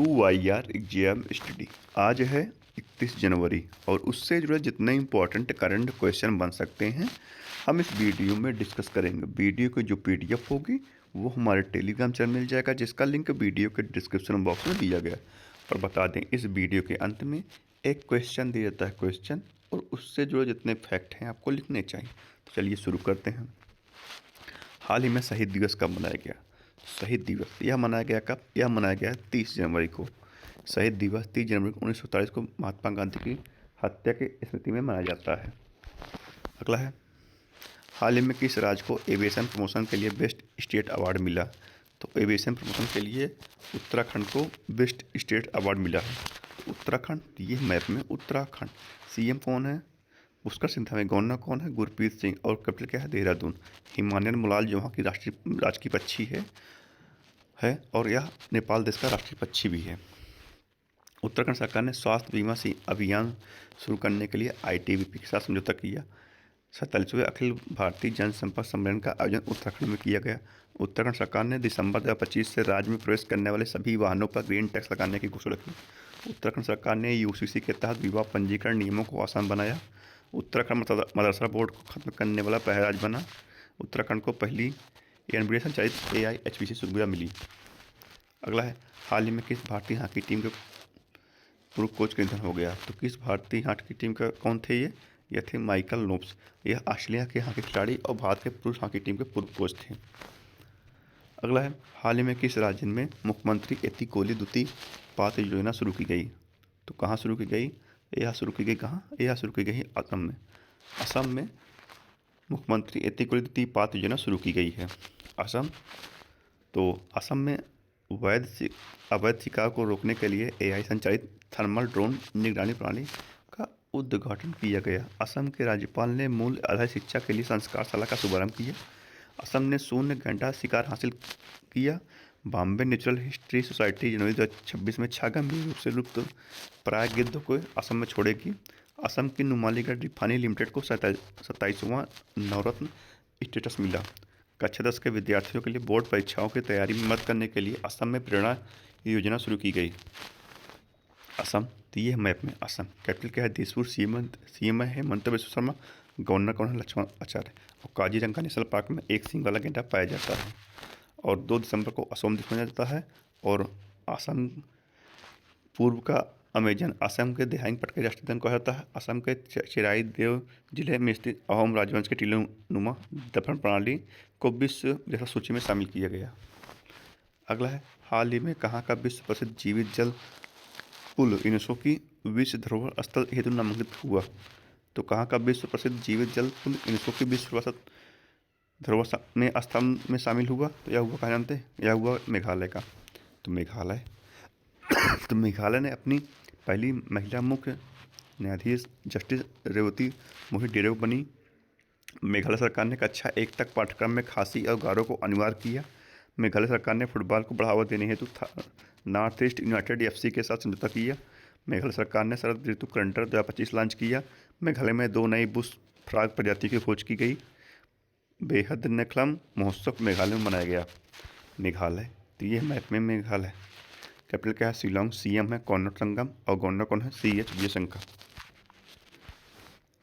2YR exam study. आज है 31 जनवरी और उससे जुड़े जितने इंपॉर्टेंट करंट क्वेश्चन बन सकते हैं हम इस वीडियो में डिस्कस करेंगे। वीडियो की जो पीडीएफ होगी वो हमारे टेलीग्राम चैनल मिल जाएगा, जिसका लिंक वीडियो के डिस्क्रिप्शन बॉक्स में दिया गया। और बता दें, इस वीडियो के अंत में एक क्वेश्चन दिया जाता है क्वेश्चन, और उससे जुड़े जितने फैक्ट हैं आपको लिखने चाहिए। तो चलिए शुरू करते हैं। हाल ही में शहीद दिवस कब मनाया गया? शहीद दिवस यह मनाया गया कब? यह मनाया गया 30 जनवरी को। शहीद दिवस 30 जनवरी 1947 को महात्मा गांधी की हत्या की स्मृति में मनाया जाता है। अगला है, हाल ही में किस राज्य को एविएशन प्रमोशन के लिए बेस्ट स्टेट अवार्ड मिला? तो एविएशन प्रमोशन के लिए उत्तराखंड को बेस्ट स्टेट अवार्ड मिला है। तो उत्तराखंड, ये मैप में उत्तराखंड। सीएम कौन है? पुष्कर सिंघानिया। गवर्नर कौन है? गुरप्रीत सिंह। और कैपिटल क्या है? देहरादून। हिमालयन मोलाल जो वहाँ की राष्ट्रीय पक्षी है और यह नेपाल देश का राष्ट्रीय पक्षी भी है। उत्तराखंड सरकार ने स्वास्थ्य बीमा अभियान शुरू करने के लिए आईटीबीपी के साथ समझौता किया। 47वें अखिल भारतीय जनसंपर्क सम्मेलन का आयोजन उत्तराखंड में किया गया। उत्तराखंड सरकार ने दिसंबर 2025 से राज्य में प्रवेश करने वाले सभी वाहनों पर ग्रीन टैक्स लगाने की घोषणा की। उत्तराखंड सरकार ने यूसीसी के तहत विवाह पंजीकरण नियमों को आसान बनाया। उत्तराखंड मदरसा बोर्ड को खत्म करने वाला पहला राज्य बना। उत्तराखंड को पहली एनबीए संचालित AIHPC सुविधा मिली। अगला है, हाल ही में किस भारतीय हॉकी टीम के पूर्व कोच का निधन हो गया? तो किस भारतीय हॉकी टीम का कौन थे ये थे माइकल लोप्स। यह ऑस्ट्रेलिया के हॉकी खिलाड़ी और भारत के पुरुष हॉकी टीम के पूर्व कोच थे। अगला है, हाल ही में किस राज्य में मुख्यमंत्री एतिकोली द्वितीय पात्र योजना शुरू की गई? तो कहाँ शुरू की गई? यह शुरू की गई कहाँ? यह शुरू की गई असम में। असम में मुख्यमंत्री एतिकोली द्वितीय पात्र योजना शुरू की गई है। असम, तो असम में अवैध शिकार को रोकने के लिए AI संचालित थर्मल ड्रोन निगरानी प्रणाली का उद्घाटन किया गया। असम के राज्यपाल ने मूल आधारित शिक्षा के लिए संस्कारशाला का शुभारंभ किया। असम ने शून्य घंटा शिकार हासिल किया। बॉम्बे नेचुरल हिस्ट्री सोसाइटी जनवरी 2026 में 6 गंभीर रूप से लुप्त प्राय गिद्धों को असम में छोड़ेगी। असम की नुमालीगढ़ रिफाइनरी लिमिटेड को 27वां नवरत्न स्टेटस मिला। कक्षा 10 के विद्यार्थियों के लिए बोर्ड परीक्षाओं की तैयारी में मदद करने के लिए असम में प्रेरणा योजना शुरू की गई। असम, तो ये मैप में असम। कैपिटल क्या है? दिसपुर। सीएम है हेमंत बिस्वा शर्मा। गवर्नर कौन है? लक्ष्मण आचार्य। और काजीरंगा नेशनल पार्क में एक सींग वाला गैंडा पाया जाता है। और 2 दिसंबर को असम दिवस मनाया जाता है। और असम पूर्व का अमेजन असम के देहाइंग पटके राष्ट्रीय उद्यान कहा जाता है। असम के चिराई देव जिले में स्थित अहोम राजवंश के टीलोनुमा दफन प्रणाली को विश्व जैसा सूची में शामिल किया गया। अगला है, हाल ही में कहाँ का विश्व प्रसिद्ध जीवित जल पुल यूनेस्को की विश्व धरोहर स्थल हेतु नामांकित हुआ? तो कहाँ का विश्व प्रसिद्ध जीवित जल पुल यूनेस्को की विश्व प्रसिद्ध धरोहर में स्थल में शामिल हुआ? तो यह हुआ, कहाँ जानते हैं? यह हुआ मेघालय का। तो मेघालय तो मेघालय ने अपनी पहली महिला मुख्य न्यायाधीश जस्टिस रेवती मोहित डेरो बनी। मेघालय सरकार ने कक्षा 1 तक पाठ्यक्रम में खासी और गारो को अनिवार्य किया। मेघालय सरकार ने फुटबॉल को बढ़ावा देने हेतु नॉर्थ ईस्ट यूनाइटेड FC के साथ समझौता किया। मेघालय सरकार ने शरद ऋतु कैलेंडर 2025 लॉन्च किया। मेघालय में 2 नई बुश फ्रॉग प्रजातियों की खोज की गई। बेहद नेखलम महोत्सव मेघालय में मनाया गया। मेघालय, तो ये मैप में मेघालय। कैपिटल क्या है? शिलोंग। सीएम है कॉर्नर संगम। और गवर्नर कौन है? CH विजयशंकर।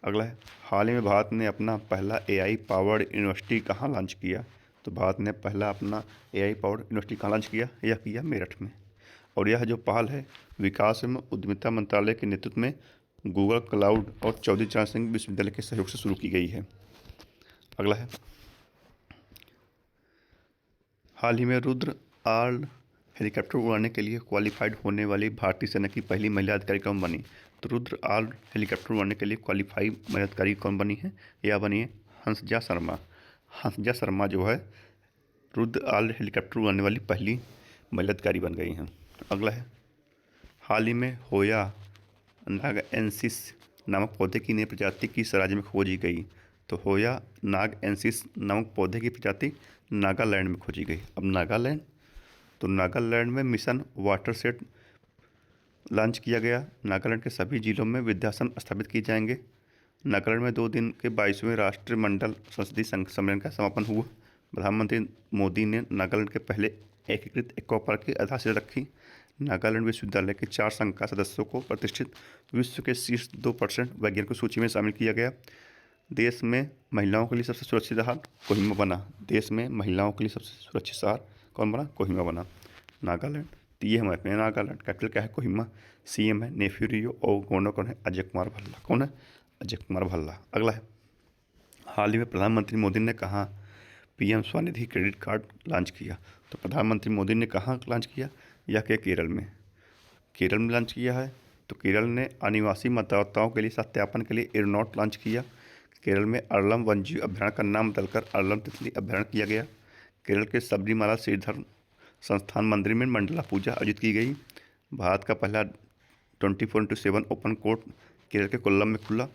अगला है, हाल ही में भारत ने अपना पहला AI पावर्ड यूनिवर्सिटी कहाँ लॉन्च किया? तो भारत ने पहला अपना AI पावर्ड यूनिवर्सिटी कहाँ लॉन्च किया? यह किया मेरठ में। और यह जो पहल है विकास एवं उद्यमिता मंत्रालय के नेतृत्व में गूगल क्लाउड और चौधरी चरण सिंह विश्वविद्यालय के सहयोग से शुरू की गई है। अगला है, हाल ही में रुद्र आल हेलीकॉप्टर उड़ाने के लिए क्वालिफाइड होने वाली भारतीय सेना की पहली महिला अधिकारी कौन बनी? तो रुद्र आल हेलीकॉप्टर उड़ाने के लिए क्वालिफाइड महिला अधिकारी कौन बनी है? यह बनी है हंसजा शर्मा। हंसजा शर्मा जो है रुद्र आल हेलीकॉप्टर उड़ाने वाली पहली महिला अधिकारी बन गई हैं। अगला है, हाल ही में होया नागएंसिस नामक पौधे की नई प्रजाति किस राज्य में खोजी गई? तो होया नागएंसिस नामक पौधे की प्रजाति नागालैंड में खोजी गई। अब नागालैंड, तो नागालैंड में मिशन वाटरशेड लॉन्च किया गया। नागालैंड के सभी जिलों में विद्यासन स्थापित किए जाएंगे। नागालैंड में 2 दिन के 22वें राष्ट्रमंडल संसदीय सम्मेलन का समापन हुआ। प्रधानमंत्री मोदी ने नागालैंड के पहले एकीकृत इको पार्क की आधारशिला रखी। नागालैंड विश्वविद्यालय के 4 संकाय सदस्यों को प्रतिष्ठित विश्व के शीर्ष 2% वैज्ञानिकों की सूची में शामिल किया गया। देश में महिलाओं के लिए सबसे सुरक्षित शहर कोहिमा बना। देश में महिलाओं के लिए सबसे सुरक्षित शहर कौन बना? कोहिमा बना, नागालैंड। तो ये हमारे अपने नागालैंड, कैपिटल क्या है? कोहिमा। सीएम है नेफ्यू रियो और गवर्नर कौन है? अजय कुमार भल्ला। कौन है? अजय कुमार भल्ला। अगला है, हाल ही में प्रधानमंत्री मोदी ने कहा PM Svanidhi credit card launch किया। तो प्रधानमंत्री मोदी ने कहाँ लॉन्च किया? यह कि केरल में। केरल में लॉन्च किया है। तो केरल ने आदिवासी मतदाताओं के लिए सत्यापन के लिए एयरनोट लॉन्च किया। केरल में अरलम वन्यजीव अभयारण्य का नाम बदलकर अरलम तितली अभयारण्य किया गया। केरल के सबरीमाला श्रीधर संस्थान मंदिर में मंडला पूजा आयोजित की गई। भारत का पहला 24/7 ओपन कोर्ट केरल के कोल्लम में खुला।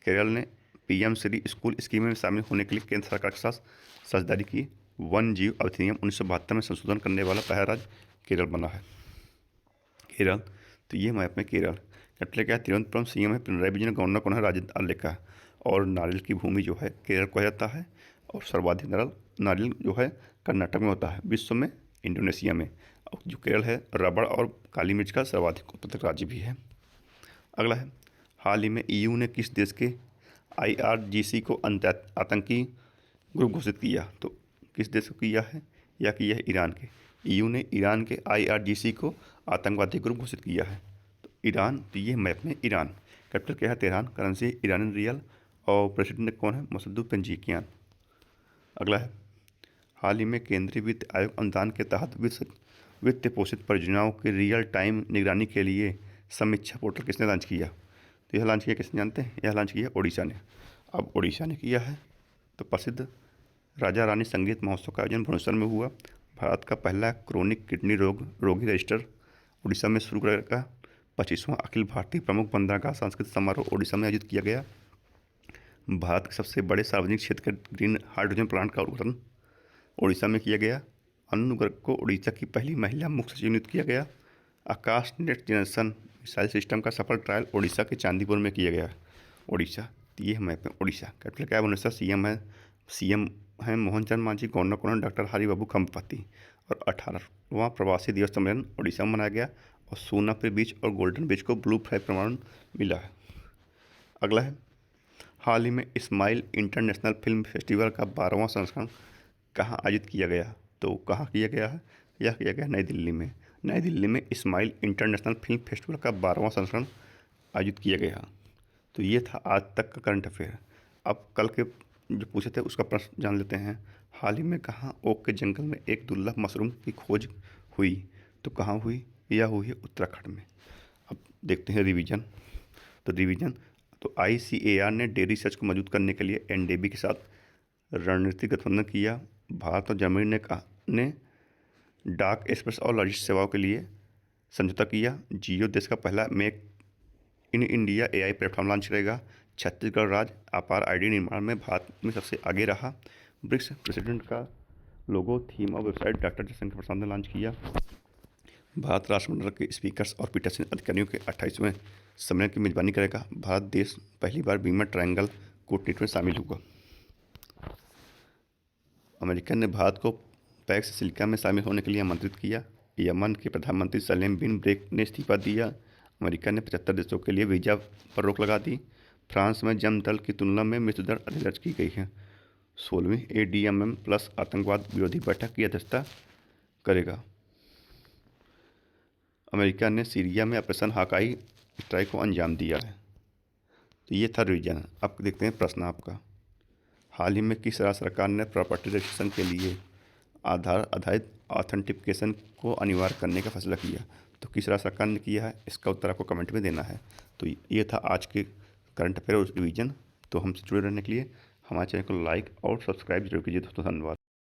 केरल ने पीएम श्री स्कूल स्कीम में शामिल होने के लिए केंद्र सरकार के साथ साझेदारी की। वन जीव अधिनियम 1972 में संशोधन करने वाला पहला राज्य केरल बना है। केरल, तो ये मैप में केरल, कैपिटल क्या है? तिरुवनंतपुरम। सीएम है पिनराई विजयन। गवर्नर कौन है? राजेंद्र आर्लेकर। और नारियल की भूमि जो है केरल को जाता है, और सर्वाधिक नारियल जो है कर्नाटक में होता है, विश्व में इंडोनेशिया में। और जो केरल है रबड़ और काली मिर्च का सर्वाधिक उत्पादक राज्य भी है। अगला है, हाल ही में ईयू ने किस देश के आईआरजीसी को आतंकी ग्रुप घोषित किया? तो किस देश को किया है? या किया है ईरान के। ईयू ने ईरान के आईआरजीसी को आतंकवादी ग्रुप घोषित किया है। तो ईरान, तो ये मैप में ईरान, कैपिटल क्या है? तेहरान। करेंसी ईरानी रियल। और प्रेसिडेंट कौन है? Masoud Pezeshkian. अगला है, हाल ही में केंद्रीय वित्त आयोग अनुदान के तहत वित्त पोषित परियोजनाओं की रियल टाइम निगरानी के लिए समीक्षा पोर्टल किसने लॉन्च किया? तो यह लॉन्च किया किसने जानते हैं? यह लॉन्च किया उड़ीसा ने। अब उड़ीसा ने किया है। तो प्रसिद्ध राजा रानी संगीत महोत्सव का आयोजन भुवनेश्वर में हुआ। भारत का पहला क्रोनिक किडनी रोगी रजिस्टर उड़ीसा में शुरू करेगा। 25वां अखिल भारतीय प्रमुख बंदरगाह सांस्कृतिक समारोह उड़ीसा में आयोजित किया गया। भारत के सबसे बड़े सार्वजनिक क्षेत्र के ग्रीन हाइड्रोजन प्लांट का उद्घाटन उड़ीसा में किया गया। अनु गर्ग को उड़ीसा की पहली महिला मुख्य सचिव नियुक्त किया गया। आकाश नेक्स्ट जनरेशन मिसाइल सिस्टम का सफल ट्रायल उड़ीसा के चांदीपुर में किया गया। उड़ीसा, तो ये मैप में उड़ीसा, कैपिटल क्या है? भुवनेश्वर। सीएम है मोहन चरण मांझी। गवर्नर कौन है? डॉक्टर हरिबाबू खम्पाती। और 18वां प्रवासी दिवस सम्मेलन उड़ीसा में मनाया गया। और सोनापुर बीच और गोल्डन बीच को ब्लू फ्लैग प्रमाण मिला है। अगला है, हाल ही में इस्माइल इंटरनेशनल फिल्म फेस्टिवल का 12वां संस्करण कहाँ आयोजित किया गया? तो कहाँ किया गया है? यह किया गया नई दिल्ली में। नई दिल्ली में इस्माइल इंटरनेशनल फिल्म फेस्टिवल का 12वां संस्करण आयोजित किया गया। तो ये था आज तक का करंट अफेयर। अब कल के जो पूछे थे उसका प्रश्न जान लेते हैं। हाल ही में कहाँ ओक के जंगल में एक दुर्लभ मशरूम की खोज हुई? तो कहाँ हुई? यह हुई है उत्तराखंड में। अब देखते हैं रिवीजन। तो रिवीजन, तो ICAR ने डेयरी रिसर्च को मजबूत करने के लिए NDB के साथ रणनीतिक गठबंधन किया। भारत और जर्मनी ने डाक एक्सप्रेस और लॉजिस्टिक सेवाओं के लिए समझौता किया। जियो देश का पहला make in India AI platform launch करेगा। छत्तीसगढ़ राज्य अपार ID निर्माण में भारत में सबसे आगे रहा। ब्रिक्स प्रेसिडेंट का लोगो, थीम और वेबसाइट डॉक्टर जयशंकर प्रसाद ने लॉन्च किया। भारत राष्ट्रमंडल के स्पीकर्स और पीठासीन अधिकारियों के 28वें सम्मेलन की मेजबानी करेगा। भारत देश पहली बार बीमा ट्रायंगल कूटनीति में शामिल हुआ। अमेरिका ने भारत को पैक्स सिलिका में शामिल होने के लिए आमंत्रित किया। यमन के प्रधानमंत्री सलेम बिन ब्रेक ने इस्तीफा दिया। अमेरिका ने 75 देशों के लिए वीज़ा पर रोक लगा दी। फ्रांस में जन्म दल की तुलना में मृत्यु दर अधिक दर्ज की गई है। 16वीं ADMM प्लस आतंकवाद विरोधी बैठक की अध्यक्षता करेगा। अमेरिका ने सीरिया में ऑपरेशन हाकाई स्ट्राइक को अंजाम दिया है। तो ये था रिवीजन। अब देखते हैं प्रश्न आपका। हाल ही में किस राज्य सरकार ने प्रॉपर्टी रजिस्ट्रेशन के लिए आधार आधारित ऑथेंटिकेशन को अनिवार्य करने का फैसला किया? तो किस राज्य सरकार ने किया है? इसका उत्तर आपको कमेंट में देना है। तो ये था आज के करंट अफेयर रिवीजन। तो हमसे जुड़े रहने के लिए हमारे चैनल को लाइक और सब्सक्राइब जरूर कीजिए दोस्तों। धन्यवाद।